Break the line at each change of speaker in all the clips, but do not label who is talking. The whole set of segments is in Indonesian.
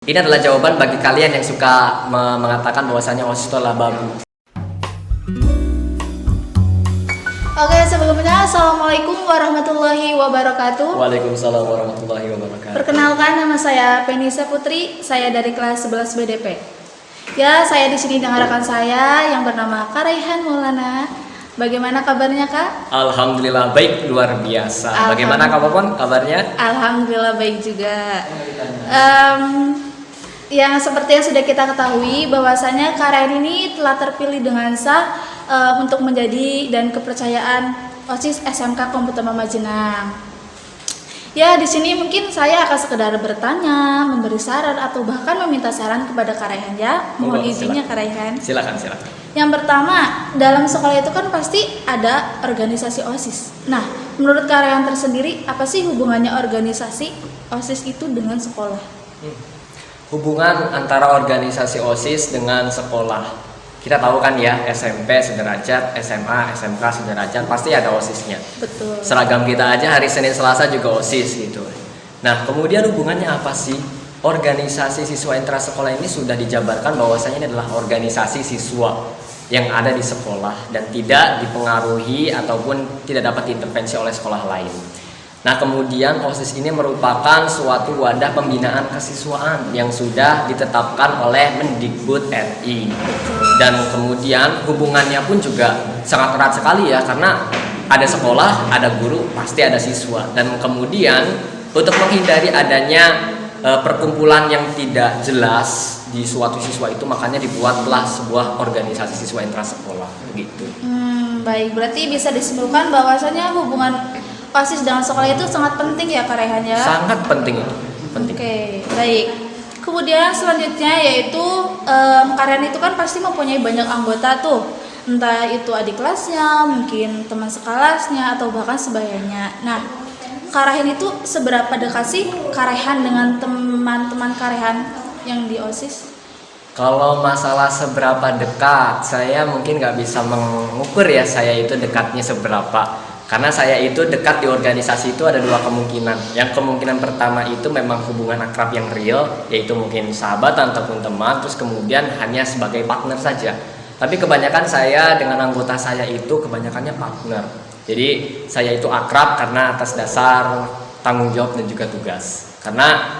Ini adalah jawaban bagi kalian yang suka mengatakan bahwasanya OSIS itu adalah babu.
Oke, sebelumnya Assalamualaikum warahmatullahi wabarakatuh.
Waalaikumsalam warahmatullahi wabarakatuh.
Perkenalkan, nama saya Penisa Putri, saya dari kelas 11 BDP. Ya, saya di sini dengan rekan saya yang bernama Karaihan Maulana. Bagaimana kabarnya, Kak?
Alhamdulillah baik, luar biasa. Bagaimana kamu kabarnya?
Alhamdulillah baik juga. Yang seperti yang sudah kita ketahui bahwasanya Karaihan ini telah terpilih dengan sah untuk menjadi dan kepercayaan OSIS SMK Komputer Mama Jenang. Ya, di sini mungkin saya akan sekedar bertanya, memberi saran atau bahkan meminta saran kepada Karaihan ya. Mohon izinnya Karaihan.
Silakan.
Yang pertama, dalam sekolah itu kan pasti ada organisasi OSIS. Nah, menurut Karaihan tersendiri, apa sih hubungannya organisasi OSIS itu dengan sekolah?
Hubungan antara organisasi OSIS dengan sekolah. Kita tahu kan ya, SMP sederajat, SMA, SMK sederajat, pasti ada OSISnya.
Betul.
Seragam kita aja hari Senin Selasa juga OSIS gitu. Nah, kemudian hubungannya apa sih? Organisasi siswa intrasekolah ini sudah dijabarkan bahwasanya ini adalah organisasi siswa yang ada di sekolah dan tidak dipengaruhi ataupun tidak dapat diintervensi oleh sekolah lain. Nah, kemudian OSIS ini merupakan suatu wadah pembinaan kesiswaan yang sudah ditetapkan oleh Mendikbud RI. Dan kemudian hubungannya pun juga sangat erat sekali ya, karena ada sekolah, ada guru, pasti ada siswa. Dan kemudian untuk menghindari adanya perkumpulan yang tidak jelas di suatu siswa itu, makanya dibuatlah sebuah organisasi siswa intrasekolah begitu.
Baik, berarti bisa disimpulkan bahwasanya hubungan OSIS dengan sekolah itu sangat penting ya Karaihan ya?
Sangat penting itu. Penting.
Oke, baik. Kemudian selanjutnya yaitu Karaihan itu kan pasti mempunyai banyak anggota tuh. Entah itu adik kelasnya, mungkin teman sekelasnya atau bahkan sebayanya. Nah, Karaihan itu seberapa dekat sih Karaihan dengan teman-teman Karaihan yang di OSIS?
Kalau masalah seberapa dekat, saya mungkin nggak bisa mengukur ya saya itu dekatnya seberapa. Karena saya itu dekat di organisasi itu ada dua kemungkinan. Yang kemungkinan pertama itu memang hubungan akrab yang real, yaitu mungkin sahabat ataupun teman, terus kemudian hanya sebagai partner saja. Tapi kebanyakan saya dengan anggota saya itu kebanyakannya partner. Jadi saya itu akrab karena atas dasar tanggung jawab dan juga tugas. Karena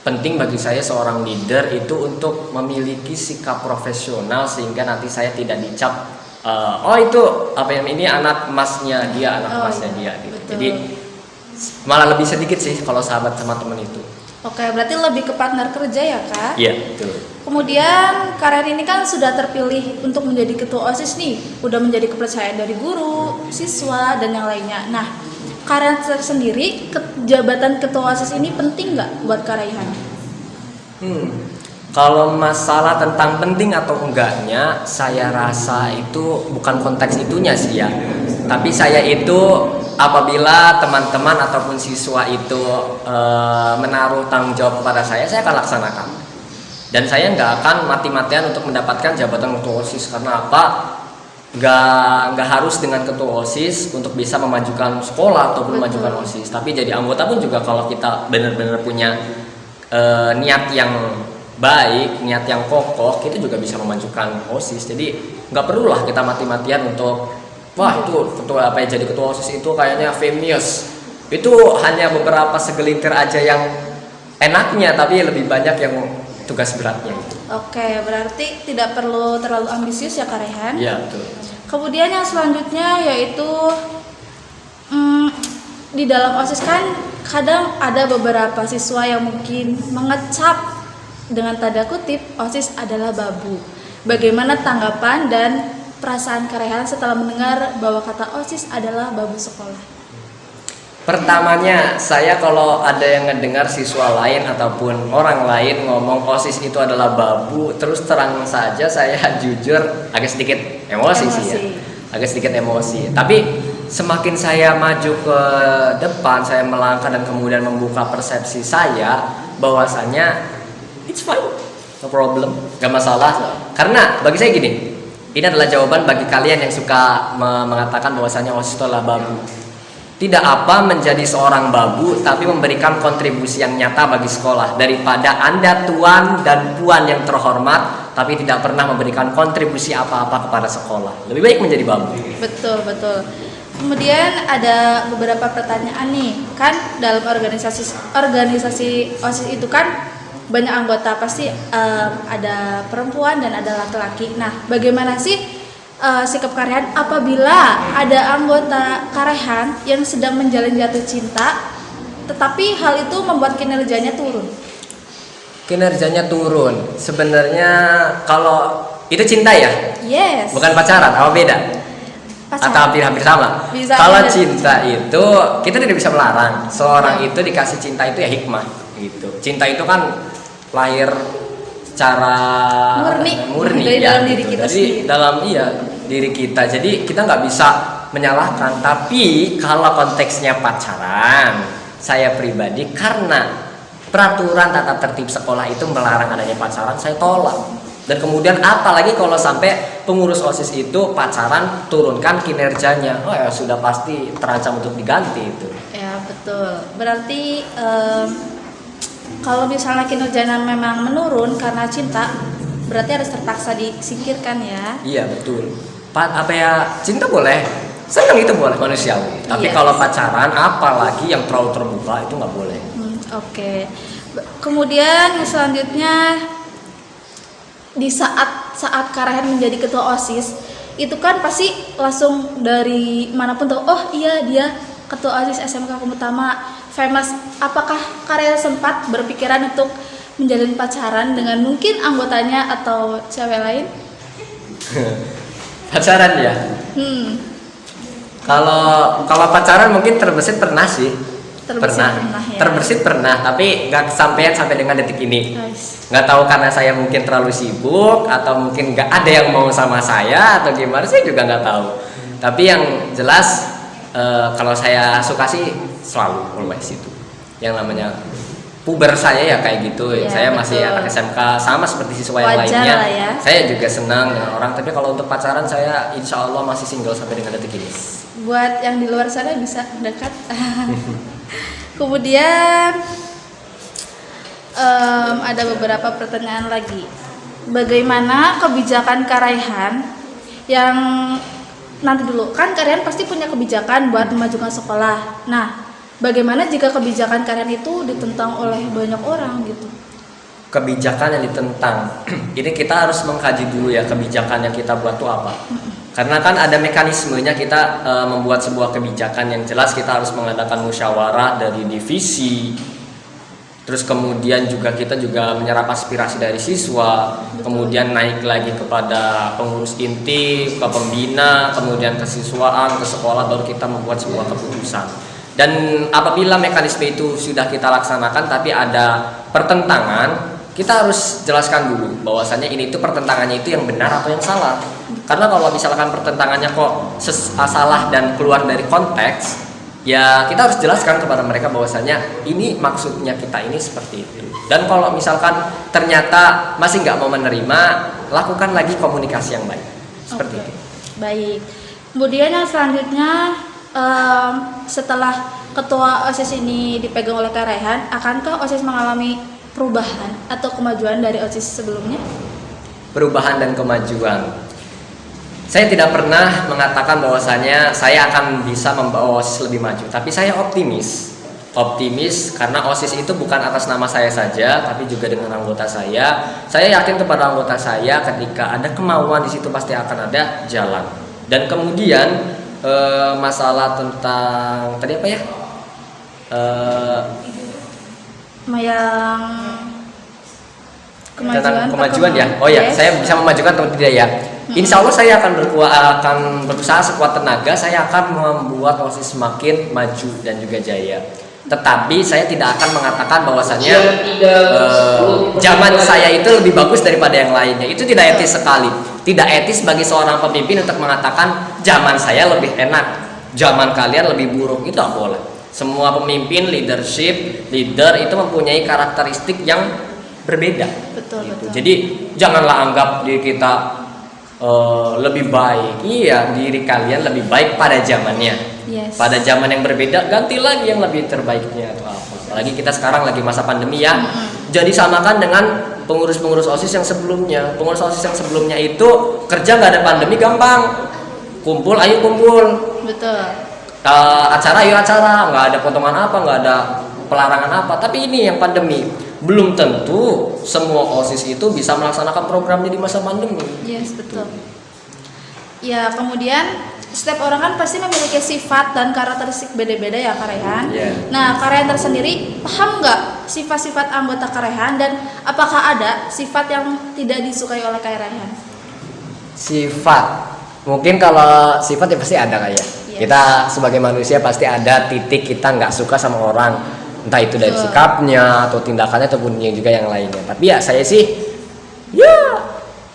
penting bagi saya seorang leader itu untuk memiliki sikap profesional sehingga nanti saya tidak dicap oh itu apa yang ini anak emasnya dia, gitu. Jadi malah lebih sedikit sih kalau sahabat sama teman itu.
Oke, berarti lebih ke partner kerja ya Kak?
Iya, betul.
Kemudian Karaihan ini kan sudah terpilih untuk menjadi ketua OSIS nih, udah menjadi kepercayaan dari guru, siswa dan yang lainnya. Nah, Karaihan tersendiri jabatan ketua OSIS ini penting nggak buat Karaihan?
Kalau masalah tentang penting atau enggaknya, saya rasa itu bukan konteks itunya sih ya. Tapi saya itu apabila teman-teman ataupun siswa itu menaruh tanggung jawab kepada saya akan laksanakan. Dan saya nggak akan mati-matian untuk mendapatkan jabatan ketua OSIS. Karena apa? Nggak harus dengan ketua OSIS untuk bisa memajukan sekolah ataupun memajukan OSIS. Tapi jadi anggota pun juga kalau kita benar-benar punya niat yang baik, niat yang kokoh, kita juga bisa memajukan OSIS. Jadi nggak perlulah kita mati-matian untuk wah itu ketua jadi ketua OSIS itu kayaknya famous. Itu hanya beberapa segelintir aja yang enaknya, tapi lebih banyak yang tugas beratnya.
Oke, berarti tidak perlu terlalu ambisius ya Karaihan?
Iya, betul.
Kemudian yang selanjutnya yaitu di dalam OSIS kan kadang ada beberapa siswa yang mungkin mengecap dengan tanda kutip OSIS adalah babu. Bagaimana tanggapan dan perasaan Karaihan setelah mendengar bahwa kata OSIS adalah babu sekolah?
Pertamanya, saya kalau ada yang ngedengar siswa lain ataupun orang lain ngomong OSIS itu adalah babu, terus terang saja saya jujur agak sedikit emosi sih ya. Agak sedikit emosi. Tapi semakin saya maju ke depan, saya melangkah dan kemudian membuka persepsi saya bahwasanya it's fine, no problem, gak masalah. Karena bagi saya gini, ini adalah jawaban bagi kalian yang suka mengatakan bahwasanya OSIS itu adalah babu. tidak apa menjadi seorang babu tapi memberikan kontribusi yang nyata bagi sekolah daripada Anda tuan dan puan yang terhormat tapi tidak pernah memberikan kontribusi apa-apa kepada sekolah. Lebih baik menjadi babu.
Betul, betul. Kemudian ada beberapa pertanyaan nih. Kan dalam organisasi OSIS itu kan banyak anggota, pasti ada perempuan dan ada laki-laki. Nah, bagaimana sih sikap Karehan apabila ada anggota Karehan yang sedang menjalin jatuh cinta tetapi hal itu membuat kinerjanya turun?
Kinerjanya turun. Sebenarnya kalau itu cinta ya?
Yes.
Bukan pacaran, apa beda?
Pacaran.
Atau hampir-hampir sama?
Bisa
kalau
beda.
cinta itu kita tidak bisa melarang. Seorang itu dikasih cinta itu ya hikmah gitu. Cinta itu kan lahir secara
murni dari dalam diri kita sendiri.
Dalam diri kita. Jadi kita nggak bisa menyalahkan. Tapi kalau konteksnya pacaran, saya pribadi karena peraturan tata tertib sekolah itu melarang adanya pacaran, saya tolak. Dan kemudian apalagi kalau sampai pengurus OSIS itu pacaran, turunkan kinerjanya, oh ya sudah pasti terancam untuk diganti itu.
Ya betul. Berarti kalau misalnya kinerjanya memang menurun karena cinta, berarti harus terpaksa disingkirkan ya.
Iya betul. Cinta boleh, senang itu boleh manusiawi. Tapi
Iya.
kalau pacaran, apalagi yang terlalu terbuka itu nggak boleh.
Oke. Kemudian selanjutnya di saat Karehan menjadi ketua OSIS, itu kan pasti langsung dari manapun tahu, oh iya dia ketua OSIS SMK Komutama famous. Apakah Karehan sempat berpikiran untuk menjalin pacaran dengan mungkin anggotanya atau cewek lain?
Pacaran ya? Kalau pacaran mungkin terbesit pernah sih. Terbesit pernah, tapi nggak sampai dengan detik ini.
Nice.
Nggak tahu karena saya mungkin terlalu sibuk atau mungkin nggak ada yang mau sama saya atau gimana, saya juga nggak tahu. Tapi yang jelas kalau saya suka sih selalu always itu. Yang namanya puber saya ya kayak gitu.
Ya,
saya masih
betul.
anak SMK sama seperti siswa yang
Wajar
lainnya.
lah ya.
Saya juga senang dengan orang. Tapi kalau untuk pacaran saya insya Allah masih single sampai dengan detik ini.
Buat yang di luar sana bisa dekat. Kemudian ada beberapa pertanyaan lagi. Bagaimana kebijakan Karehan yang nanti dulu kan Karehan pasti punya kebijakan buat memajukan sekolah. Nah, bagaimana jika kebijakan Karehan itu ditentang oleh banyak orang gitu?
Kebijakan yang ditentang, ini kita harus mengkaji dulu ya kebijakan yang kita buat itu apa. Karena kan ada mekanismenya kita membuat sebuah kebijakan yang jelas kita harus mengadakan musyawarah dari divisi. Terus kemudian kita juga menyerap aspirasi dari siswa, kemudian naik lagi kepada pengurus inti, ke pembina, kemudian ke siswaan, ke sekolah, baru kita membuat sebuah keputusan. Dan apabila mekanisme itu sudah kita laksanakan tapi ada pertentangan, kita harus jelaskan dulu bahwasanya ini itu pertentangannya itu yang benar atau yang salah. Karena kalau misalkan pertentangannya kok salah dan keluar dari konteks, ya kita harus jelaskan kepada mereka bahwasanya ini maksudnya kita ini seperti itu. Dan kalau misalkan ternyata masih nggak mau menerima, lakukan lagi komunikasi yang baik. Seperti itu.
Baik. Kemudian yang selanjutnya setelah ketua OSIS ini dipegang oleh Karehan, akankah OSIS mengalami perubahan atau kemajuan dari OSIS sebelumnya?
Perubahan dan kemajuan. Saya tidak pernah mengatakan bahwasanya saya akan bisa membawa OSIS lebih maju, tapi saya optimis karena OSIS itu bukan atas nama saya saja, tapi juga dengan anggota saya. Saya yakin kepada anggota saya ketika ada kemauan di situ pasti akan ada jalan. Dan kemudian masalah tentang tadi apa ya?
Yang
Tentang kemajuan ya. Oh ya,
yes.
saya bisa memajukan atau tidak ya? Insya Allah saya akan berusaha sekuat tenaga. Saya akan membuat OSIS semakin maju dan juga jaya. Tetapi saya tidak akan mengatakan bahwasannya zaman saya itu lebih bagus daripada yang lainnya. Itu tidak etis sekali. Tidak etis bagi seorang pemimpin untuk mengatakan zaman saya lebih enak, zaman kalian lebih buruk. Itu tidak boleh. Semua pemimpin, leader itu mempunyai karakteristik yang berbeda.
Betul.
Jadi janganlah anggap diri kita lebih baik. Iya, diri kalian lebih baik pada zamannya.
Yes.
Pada zaman yang berbeda ganti lagi yang lebih terbaiknya atau apa. Apalagi kita sekarang lagi masa pandemi ya. Jadi samakan dengan pengurus-pengurus OSIS yang sebelumnya. Pengurus OSIS yang sebelumnya itu kerja nggak ada pandemi gampang. Kumpul ayo kumpul.
Betul.
Acara ayo acara, nggak ada potongan apa, nggak ada pelarangan apa. Tapi ini yang pandemi, belum tentu semua OSIS itu bisa melaksanakan programnya di masa pandemi.
Yes, betul. Ya, kemudian setiap orang kan pasti memiliki sifat dan karakteristik beda-beda ya Kak Rehan.
Yeah.
Nah, Kak Rehan tersendiri paham nggak sifat-sifat anggota Kak Rehan dan apakah ada sifat yang tidak disukai oleh Kak Rehan?
Sifat, mungkin kalau sifat ya pasti ada kayak.
Yes.
Kita sebagai manusia pasti ada titik kita nggak suka sama orang, entah itu dari
Betul.
sikapnya atau tindakannya ataupun yang juga yang lainnya. Tapi ya saya sih, ya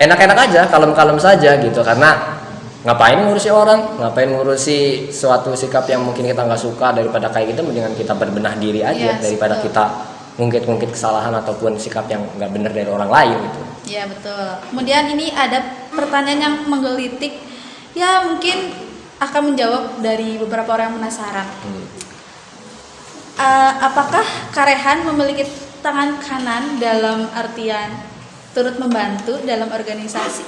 enak-enak aja, kalem-kalem saja gitu. Karena ngapain ngurusi orang, ngapain ngurusi suatu sikap yang mungkin kita nggak suka, daripada kayak gitu mendingan kita berbenah diri aja.
Yes,
daripada
betul.
kita ngungkit-ngungkit kesalahan ataupun sikap yang nggak benar dari orang lain gitu.
Ya, betul. Kemudian ini ada pertanyaan yang menggelitik, ya mungkin akan menjawab dari beberapa orang yang penasaran. Apakah Kak Rehan memiliki tangan kanan dalam artian turut membantu dalam organisasi?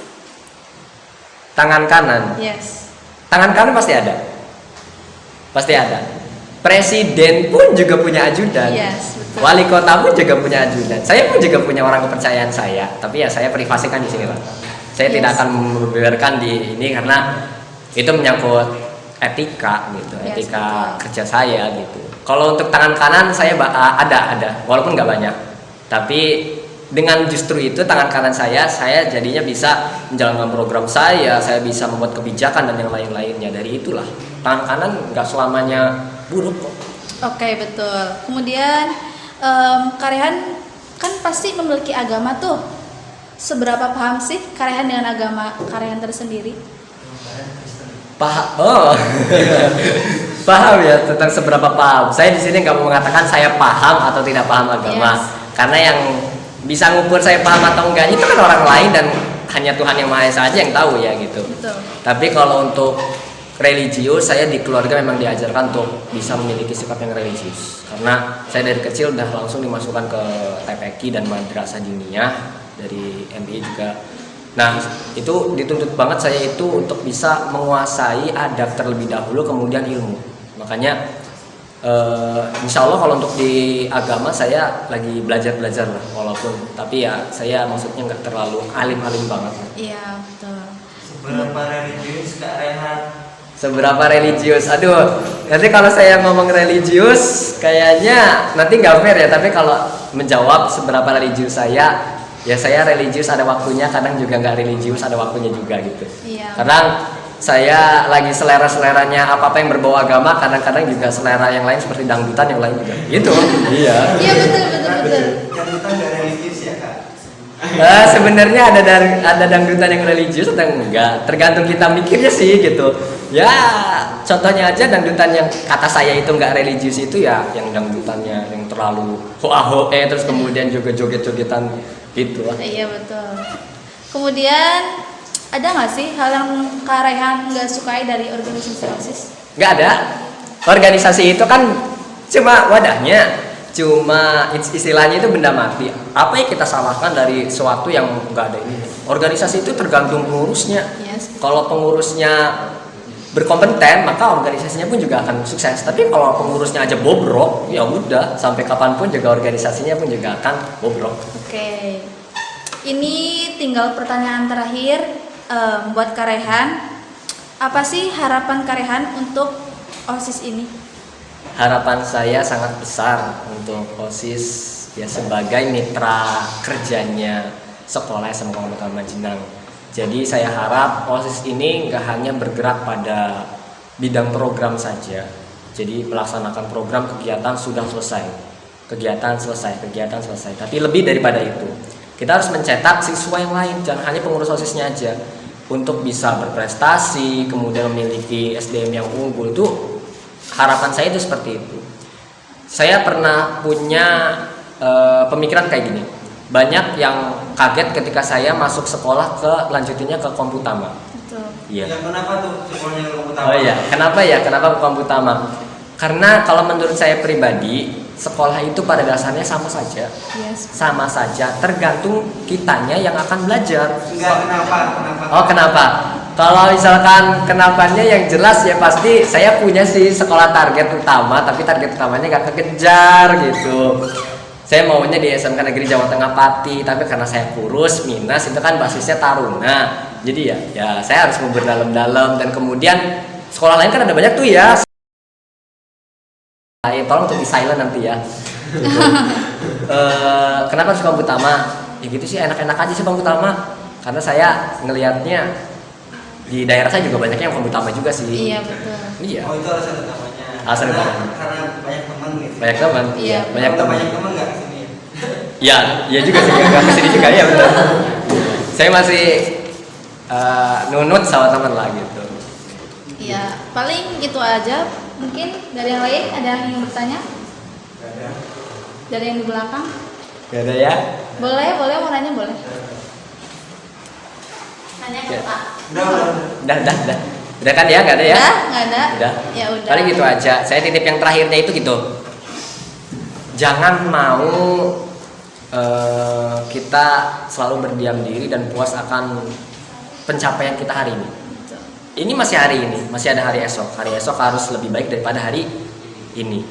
Tangan kanan,
Yes.
tangan kanan pasti ada, pasti ada. Presiden pun juga punya ajudan.
Yes, betul.
Wali kota pun juga punya ajudan. Saya pun juga punya orang kepercayaan saya, tapi ya saya privasikan di sini lah. Saya
Yes.
tidak akan membeberkan di ini karena itu menyangkut etika gitu,
Yes,
etika
betul.
kerja saya gitu. Kalau untuk tangan kanan saya ada, walaupun nggak banyak, tapi dengan justru itu tangan kanan saya jadinya bisa menjalankan program saya bisa membuat kebijakan dan yang lain-lainnya. Dari itulah tangan kanan nggak selamanya buruk kok.
Oke, betul. Kemudian Kak Rehan kan pasti memiliki agama tuh. Seberapa paham sih Kak Rehan dengan agama Kak Rehan tersendiri?
Paham ya tentang seberapa paham. Saya di sini nggak mau mengatakan saya paham atau tidak paham agama,
Yes.
karena yang bisa ngukur saya paham atau enggak itu kan orang lain dan hanya Tuhan yang Maha Esa aja yang tahu ya gitu.
Betul.
Tapi kalau untuk religius, saya di keluarga memang diajarkan untuk bisa memiliki sikap yang religius. Karena saya dari kecil udah langsung dimasukkan ke TPQ dan Madrasah Diniyah dari MI juga. Nah, itu dituntut banget saya itu untuk bisa menguasai adab terlebih dahulu kemudian ilmu. Makanya insya Allah kalau untuk di agama saya lagi belajar lah walaupun, tapi ya saya maksudnya nggak terlalu alim-alim banget.
Iya, betul.
Seberapa religius Kak Rehan?
Seberapa religius? Aduh, nanti kalau saya ngomong religius kayaknya nanti nggak fair ya. Tapi kalau menjawab seberapa religius saya, ya saya religius ada waktunya, kadang juga nggak religius ada waktunya juga gitu.
Iya.
Kadang saya lagi selera-seleranya apa-apa yang berbau agama, kadang-kadang juga selera yang lain seperti dangdutan yang lain juga. Gitu. Iya.
Iya, betul.
Dangdutan gak religius ya Kak?
Sebenarnya ada dangdutan yang religius atau enggak, tergantung kita mikirnya sih gitu. Ya, contohnya aja dangdutan yang kata saya itu enggak religius itu ya yang dangdutannya yang terlalu hoa-hoe terus kemudian juga joget-jogetan gitu.
Iya, betul. Kemudian ada nggak sih hal yang Kak Rehan nggak sukai dari organisasi OSIS?
Nggak ada. Organisasi itu kan cuma wadahnya, cuma istilahnya itu benda mati. Apa yang kita salahkan dari sesuatu yang nggak ada ini? Organisasi itu tergantung pengurusnya.
Yes.
Kalau pengurusnya berkompeten, maka organisasinya pun juga akan sukses. Tapi kalau pengurusnya aja bobrok, ya udah sampai kapanpun juga organisasinya pun juga akan bobrok.
Oke. Ini tinggal pertanyaan terakhir buat Kak Rehan. Apa sih harapan Kak Rehan untuk OSIS ini?
Harapan saya sangat besar untuk OSIS ya sebagai mitra kerjanya sekolah SMA Kabupaten Majenang. Jadi saya harap OSIS ini nggak hanya bergerak pada bidang program saja. Jadi melaksanakan program kegiatan sudah selesai, kegiatan selesai. Tapi lebih daripada itu, kita harus mencetak siswa yang lain, jangan hanya pengurus OSISnya aja. Untuk bisa berprestasi, kemudian memiliki SDM yang unggul, itu harapan saya itu seperti itu. Saya pernah punya pemikiran kayak gini. banyak yang kaget ketika saya masuk sekolah lanjutinnya ke Komputama.
Betul.
Iya.
Yang kenapa tuh sekolahnya ke Komputama?
Oh iya, kenapa ke Komputama? Karena kalau menurut saya pribadi, sekolah itu pada dasarnya sama saja.
Yes.
Sama saja, tergantung kitanya yang akan belajar.
Enggak, kenapa?
Oh, kenapa? Kalau misalkan kenapanya yang jelas ya pasti saya punya sih sekolah target utama, tapi target utamanya gak kekejar gitu. Saya maunya di SMK Negeri Jawa Tengah Pati, tapi karena saya kurus minus itu kan basisnya Taruna. Jadi ya saya harus berdalam-dalam, dan kemudian sekolah lain kan ada banyak tuh ya. Tolong untuk di silent nanti ya. Kenapa harus Komputama? Ya gitu sih, enak-enak aja sih Komputama. Karena saya ngelihatnya di daerah saya juga banyaknya yang Komputama juga sih.
Iya betul.
Iya.
Oh, itu alasan utamanya.
Alasan utamanya.
Karena banyak teman gitu.
Banyak teman.
Iya.
Banyak
Kalau
teman.
banyak teman enggak kesini?
Ya, ya juga sih, nggak kesini juga ya benar. Saya masih nunut sama teman lah gitu.
Iya, paling gitu aja. Mungkin dari yang lain ada yang bertanya?
Enggak ada.
Dari yang di belakang?
Gak ada ya?
Boleh mau nanya boleh. Nanya ke
Ya.
Pak.
Udah.
Udah kan ya, gak ada ya?
Nggak ada.
Udah.
Ya udah.
Paling gitu aja. Saya titip yang terakhirnya itu gitu. Jangan mau kita selalu berdiam diri dan puas akan pencapaian kita hari ini. Ini masih hari ini, masih ada hari esok. Hari esok harus lebih baik daripada hari ini.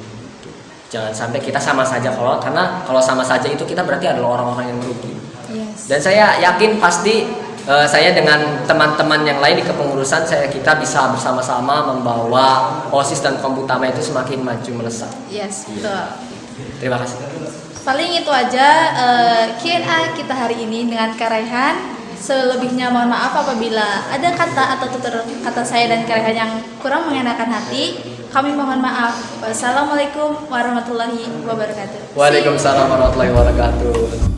Jangan sampai kita sama saja, karena kalau sama saja itu kita berarti adalah orang-orang yang merugi.
Yes.
Dan saya yakin pasti saya dengan teman-teman yang lain di kepengurusan kita bisa bersama-sama membawa OSIS dan Komputama itu semakin maju melesat.
Yes,
Iya.
betul.
Terima kasih.
Paling itu aja Q&A kita hari ini dengan Kak Raihan. Selebihnya mohon maaf apabila ada kata atau tutur kata saya dan Kak Raihan yang kurang mengenakan hati. Kami mohon maaf. Wassalamualaikum warahmatullahi wabarakatuh.
Waalaikumsalam warahmatullahi wabarakatuh.